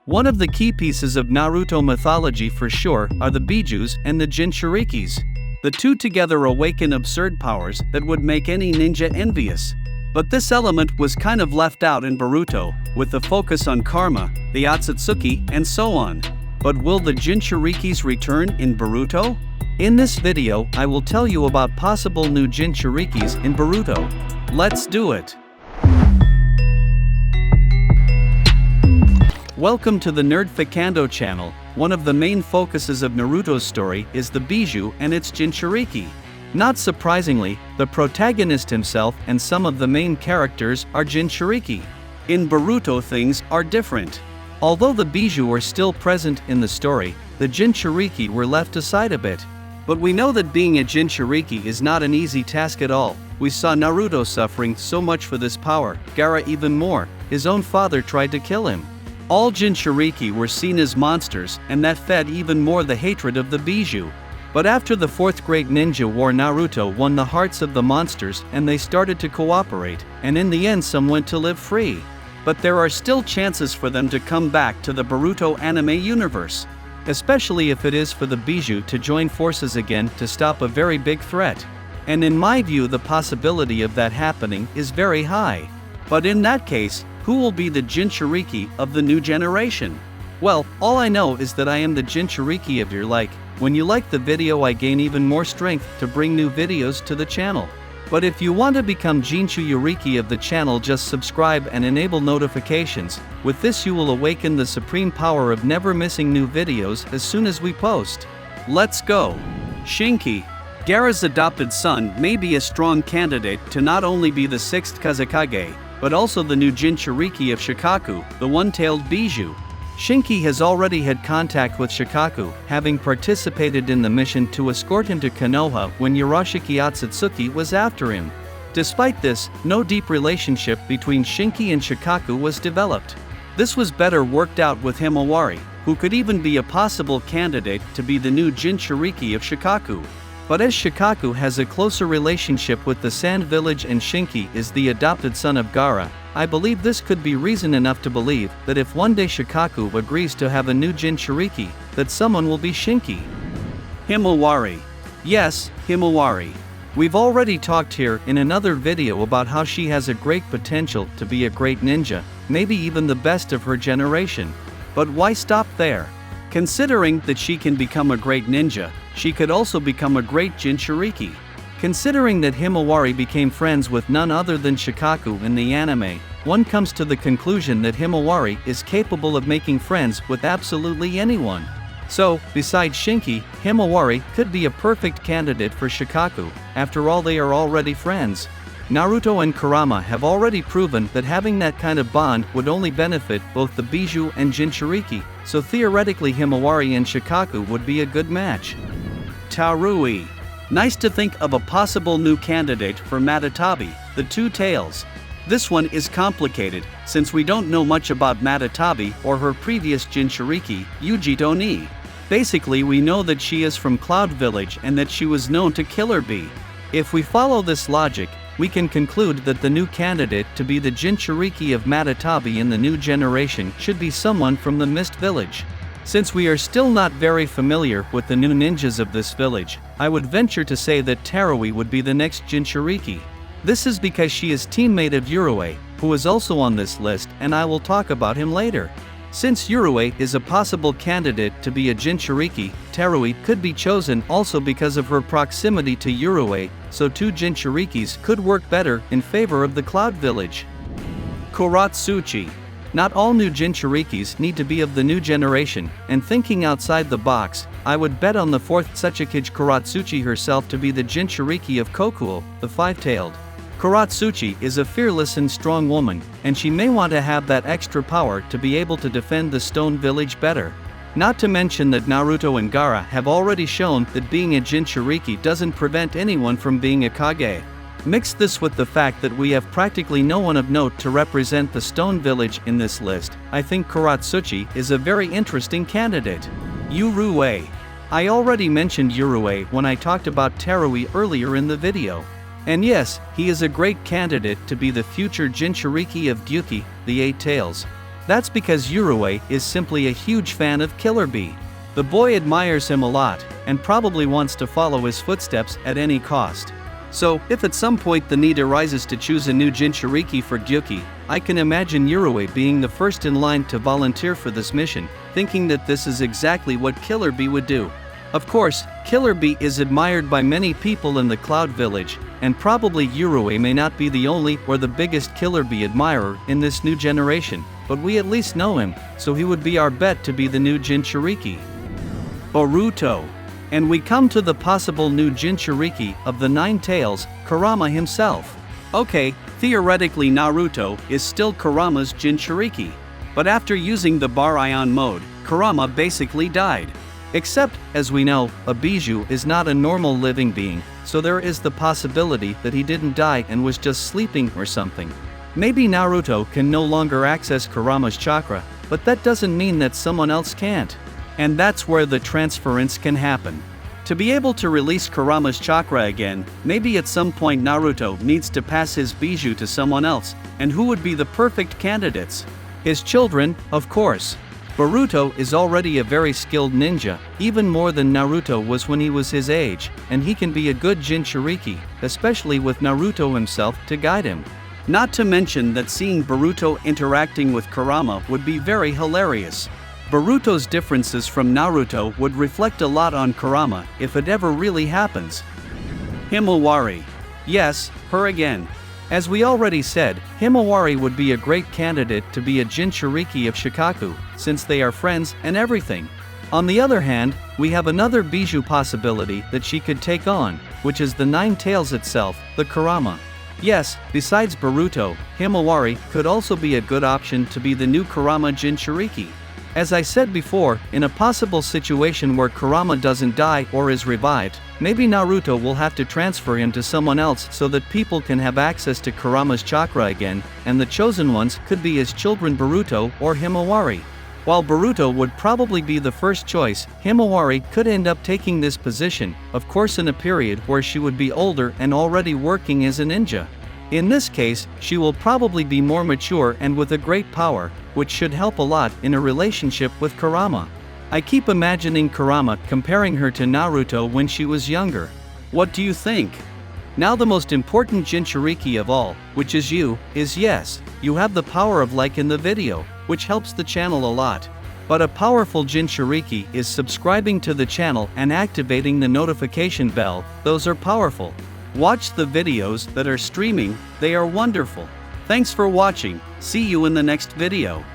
One of the key pieces of Naruto mythology for sure are the bijuus and the Jinchuurikis. The two together awaken absurd powers that would make any ninja envious. But this element was kind of left out in Boruto, with the focus on karma, the Otsutsuki, and so on. But will the Jinchuurikis return in Boruto? In this video, I will tell you about possible new Jinchuurikis in Boruto. Let's do it! Welcome to the Nerdficando channel. One of the main focuses of Naruto's story is the bijuu and its Jinchuuriki. Not surprisingly, the protagonist himself and some of the main characters are Jinchuuriki. In Boruto things are different. Although the bijuu were still present in the story, the Jinchuuriki were left aside a bit. But we know that being a Jinchuuriki is not an easy task at all. We saw Naruto suffering so much for this power, Gaara even more. His own father tried to kill him. All Jinchuuriki were seen as monsters, and that fed even more the hatred of the bijuu. But after the fourth great ninja war, Naruto won the hearts of the monsters and they started to cooperate, and in the end some went to live free. But there are still chances for them to come back to the Boruto anime universe. Especially if it is for the bijuu to join forces again to stop a very big threat. And in my view the possibility of that happening is very high. But in that case, who will be the Jinchuuriki of the new generation? Well, all I know is that I am the Jinchuuriki of your like. When you like the video, I gain even more strength to bring new videos to the channel. But if you want to become Jinchuuriki of the channel, just subscribe and enable notifications. With this you will awaken the supreme power of never missing new videos as soon as we post. Let's go! Shinki. Gaara's adopted son may be a strong candidate to not only be the 6th Kazekage, but also the new Jinchuuriki of Shikaku, the one-tailed bijuu. Shinki has already had contact with Shikaku, having participated in the mission to escort him to Konoha when Urashiki Otsutsuki was after him. Despite this, no deep relationship between Shinki and Shikaku was developed. This was better worked out with Himawari, who could even be a possible candidate to be the new Jinchuuriki of Shikaku. But as Shikaku has a closer relationship with the Sand Village and Shinki is the adopted son of Gaara, I believe this could be reason enough to believe that if one day Shikaku agrees to have a new Jinchuuriki, that someone will be Shinki. Himawari. Yes, Himawari. We've already talked here in another video about how she has a great potential to be a great ninja, maybe even the best of her generation. But why stop there? Considering that she can become a great ninja, she could also become a great Jinchuuriki. Considering that Himawari became friends with none other than Shikaku in the anime, one comes to the conclusion that Himawari is capable of making friends with absolutely anyone. So, besides Shinki, Himawari could be a perfect candidate for Shikaku. After all, they are already friends. Naruto and Kurama have already proven that having that kind of bond would only benefit both the bijuu and Jinchuuriki, so theoretically Himawari and Shikaku would be a good match. Tarui. Nice to think of a possible new candidate for Matatabi, the Two Tails. This one is complicated, since we don't know much about Matatabi or her previous Jinchuuriki, Ujito ni. Basically we know that she is from Cloud Village and that she was known to Killer Bee. If we follow this logic, we can conclude that the new candidate to be the Jinchuuriki of Matatabi in the new generation should be someone from the Mist Village. Since we are still not very familiar with the new ninjas of this village, I would venture to say that Tarui would be the next Jinchuuriki. This is because she is teammate of Urue, who is also on this list, and I will talk about him later. Since Urue is a possible candidate to be a Jinchuuriki, Tarui could be chosen also because of her proximity to Urue, so two Jinchuurikis could work better in favor of the Cloud Village. Kuratsuchi. Not all new Jinchuurikis need to be of the new generation, and thinking outside the box, I would bet on the 4th Tsukikage Kuratsuchi herself to be the Jinchuuriki of Kokuo, the five-tailed. Kuratsuchi is a fearless and strong woman, and she may want to have that extra power to be able to defend the Stone Village better. Not to mention that Naruto and Gaara have already shown that being a Jinchuuriki doesn't prevent anyone from being a Kage. Mix this with the fact that we have practically no one of note to represent the Stone Village in this list, I think Kuratsuchi is a very interesting candidate. Urue. I already mentioned Urue when I talked about Tarui earlier in the video. And yes, he is a great candidate to be the future Jinchuuriki of Gyuki, the Eight Tails. That's because Yurue is simply a huge fan of Killer Bee. The boy admires him a lot, and probably wants to follow his footsteps at any cost. So, if at some point the need arises to choose a new Jinchuriki for Gyuki, I can imagine Yurue being the first in line to volunteer for this mission, thinking that this is exactly what Killer Bee would do. Of course, Killer Bee is admired by many people in the Cloud Village, and probably Yurue may not be the only or the biggest Killer Bee admirer in this new generation, but we at least know him, so he would be our bet to be the new Jinchuriki. Boruto. And we come to the possible new Jinchuriki of the Nine Tails, Kurama himself. Okay, theoretically Naruto is still Kurama's Jinchuriki. But after using the Baryon mode, Kurama basically died. Except, as we know, a bijuu is not a normal living being, so there is the possibility that he didn't die and was just sleeping or something. Maybe Naruto can no longer access Kurama's chakra, but that doesn't mean that someone else can't. And that's where the transference can happen. To be able to release Kurama's chakra again, maybe at some point Naruto needs to pass his bijuu to someone else, and who would be the perfect candidates? His children, of course. Boruto is already a very skilled ninja, even more than Naruto was when he was his age, and he can be a good Jinchuriki, especially with Naruto himself to guide him. Not to mention that seeing Boruto interacting with Kurama would be very hilarious. Boruto's differences from Naruto would reflect a lot on Kurama if it ever really happens. Himawari. Yes, her again. As we already said, Himawari would be a great candidate to be a Jinchuriki of Shikaku, since they are friends and everything. On the other hand, we have another bijuu possibility that she could take on, which is the Nine Tails itself, the Kurama. Yes, besides Boruto, Himawari could also be a good option to be the new Kurama Jinchuriki. As I said before, in a possible situation where Kurama doesn't die or is revived, maybe Naruto will have to transfer him to someone else so that people can have access to Kurama's chakra again, and the chosen ones could be his children Boruto or Himawari. While Boruto would probably be the first choice, Himawari could end up taking this position, of course in a period where she would be older and already working as a ninja. In this case, she will probably be more mature and with a great power, which should help a lot in a relationship with Kurama. I keep imagining Kurama comparing her to Naruto when she was younger. What do you think? Now the most important Jinchuriki of all, which is you, is yes, you have the power of like in the video, which helps the channel a lot. But a powerful Jinchuriki is subscribing to the channel and activating the notification bell, those are powerful. Watch the videos that are streaming, they are wonderful. Thanks for watching, see you in the next video.